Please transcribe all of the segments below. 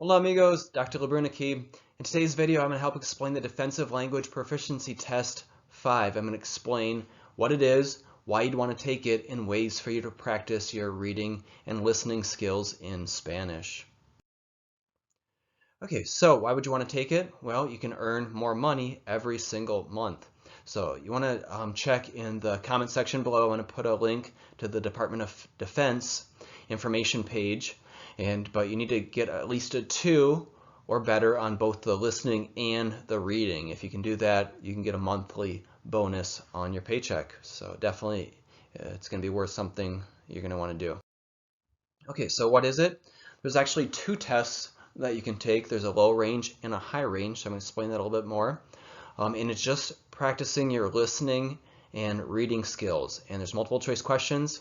Hola amigos, Dr. Labrunicky. In today's video, I'm going to help explain the Defensive Language Proficiency Test 5. I'm going to explain what it is, why you'd want to take it, and ways for you to practice your reading and listening skills in Spanish. Okay, so why would you want to take it? Well, you can earn more money every single month. So you want to check in the comment section below. I'm going to put a link to the Department of Defense information page. But you need to get at least a 2 or better on both the listening and the reading. If you can do that, you can get a monthly bonus on your paycheck. So definitely it's going to be worth something you're going to want to do. Okay, so what is it? There's actually 2 tests that you can take. There's a low range and a high range, so I'm going to explain that a little bit more. And it's just practicing your listening and reading skills. And there's multiple choice questions.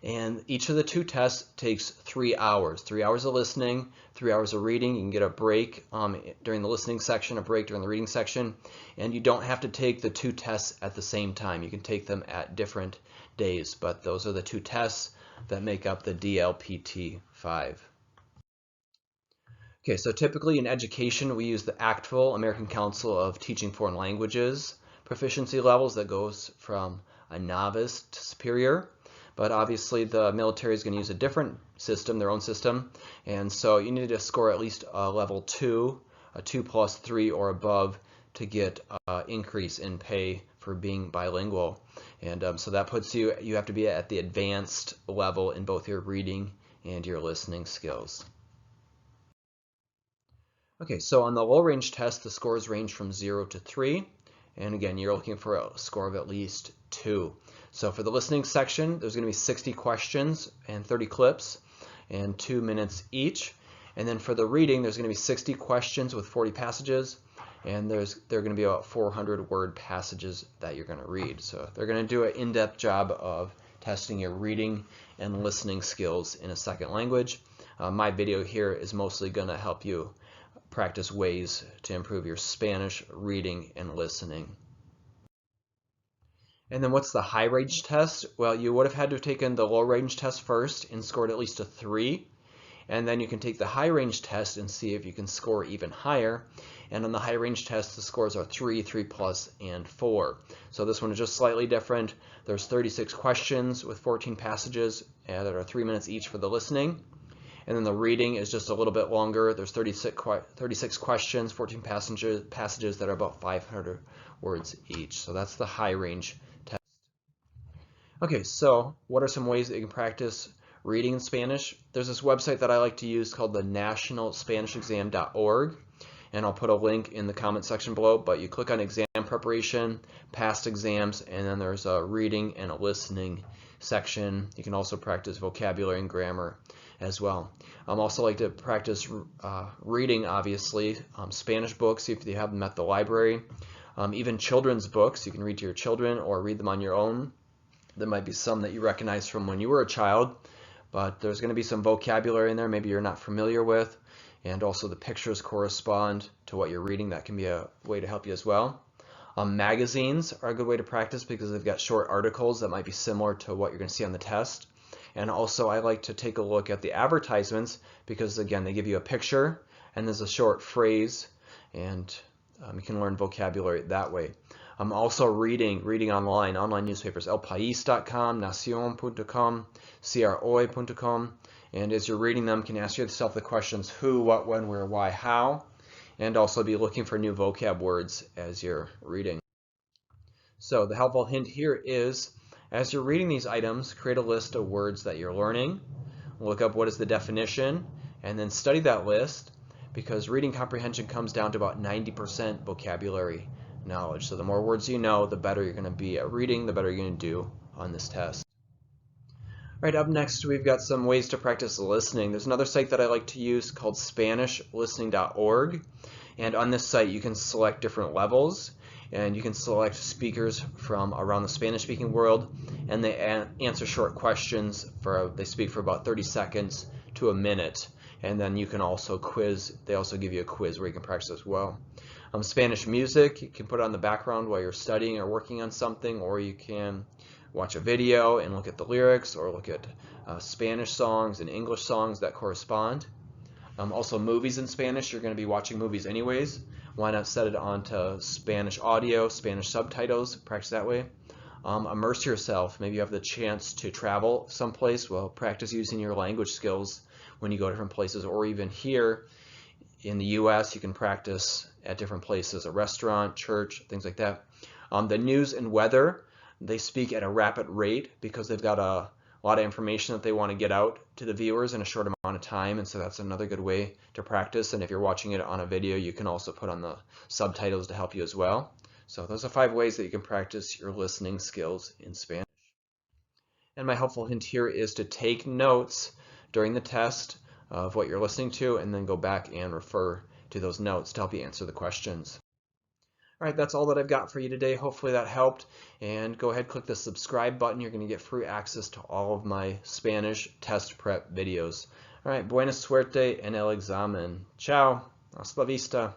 And each of the 2 tests takes 3 hours. 3 hours of listening, 3 hours of reading. You can get a break during the listening section, a break during the reading section. And you don't have to take the 2 tests at the same time. You can take them at different days. But those are the 2 tests that make up the DLPT5. Okay, so typically in education, we use the ACTFL, American Council of Teaching Foreign Languages, proficiency levels that goes from a novice to superior. But obviously the military is going to use a different system, their own system, and so you need to score at least a level 2, a 2+3 or above to get increase in pay for being bilingual. And so that puts you have to be at the advanced level in both your reading and your listening skills. Okay, so on the low range test, the scores range from 0 to 3. And again, you're looking for a score of at least 2. So for the listening section, there's going to be 60 questions and 30 clips and 2 minutes each. And then for the reading, there's going to be 60 questions with 40 passages. And there are going to be about 400 word passages that you're going to read. So they're going to do an in-depth job of testing your reading and listening skills in a second language. My video here is mostly going to help you practice ways to improve your Spanish reading and listening. And then what's the high range test? Well, you would have had to have taken the low range test first and scored at least a 3. And then you can take the high range test and see if you can score even higher. And on the high range test, the scores are 3, 3+, and 4. So this one is just slightly different. There's 36 questions with 14 passages that are 3 minutes each for the listening. And then the reading is just a little bit longer. There's 36 questions, 14 passages that are about 500 words each. So that's the high range test. Okay, so what are some ways that you can practice reading in Spanish? There's this website that I like to use called the nationalspanishexam.org. And I'll put a link in the comment section below, but you click on exam preparation, past exams, and then there's a reading and a listening section. You can also practice vocabulary and grammar as well. Also like to practice reading, obviously, Spanish books if you have them at the library. Even children's books, you can read to your children or read them on your own. There might be some that you recognize from when you were a child, but there's going to be some vocabulary in there maybe you're not familiar with. And also the pictures correspond to what you're reading. That can be a way to help you as well. Magazines are a good way to practice because they've got short articles that might be similar to what you're going to see on the test. And also I like to take a look at the advertisements because again they give you a picture and there's a short phrase and you can learn vocabulary that way. I'm also reading online newspapers, elpais.com, nacion.com, croi.com. And as you're reading them, you can ask yourself the questions who, what, when, where, why, how, and also be looking for new vocab words as you're reading. So the helpful hint here is, as you're reading these items, create a list of words that you're learning, look up what is the definition, and then study that list because reading comprehension comes down to about 90% vocabulary knowledge. So the more words you know, the better you're going to be at reading, the better you're going to do on this test. Right, up next we've got some ways to practice listening. There's another site that I like to use called SpanishListening.org, and on this site you can select different levels and you can select speakers from around the Spanish-speaking world, and they answer short questions. They speak for about 30 seconds to a minute, and then you can also quiz. They also give you a quiz where you can practice as well. Spanish music, you can put it on the background while you're studying or working on something, or you can watch a video and look at the lyrics or look at Spanish songs and English songs that correspond. Also, movies in Spanish, you're going to be watching movies anyways. Why not set it onto Spanish audio, Spanish subtitles, practice that way. Immerse yourself. Maybe you have the chance to travel someplace. Well, practice using your language skills when you go to different places, or even here in the US, you can practice at different places, a restaurant, church, things like that. The news and weather, they speak at a rapid rate because they've got a lot of information that they want to get out to the viewers in a short amount of time, and so that's another good way to practice. And if you're watching it on a video, you can also put on the subtitles to help you as well. So those are 5 ways that you can practice your listening skills in Spanish. And my helpful hint here is to take notes during the test of what you're listening to, and then go back and refer to those notes to help you answer the questions. All right, that's all that I've got for you today. Hopefully that helped. And go ahead, click the subscribe button. You're going to get free access to all of my Spanish test prep videos. All right, buena suerte en el examen. Ciao. Hasta la vista.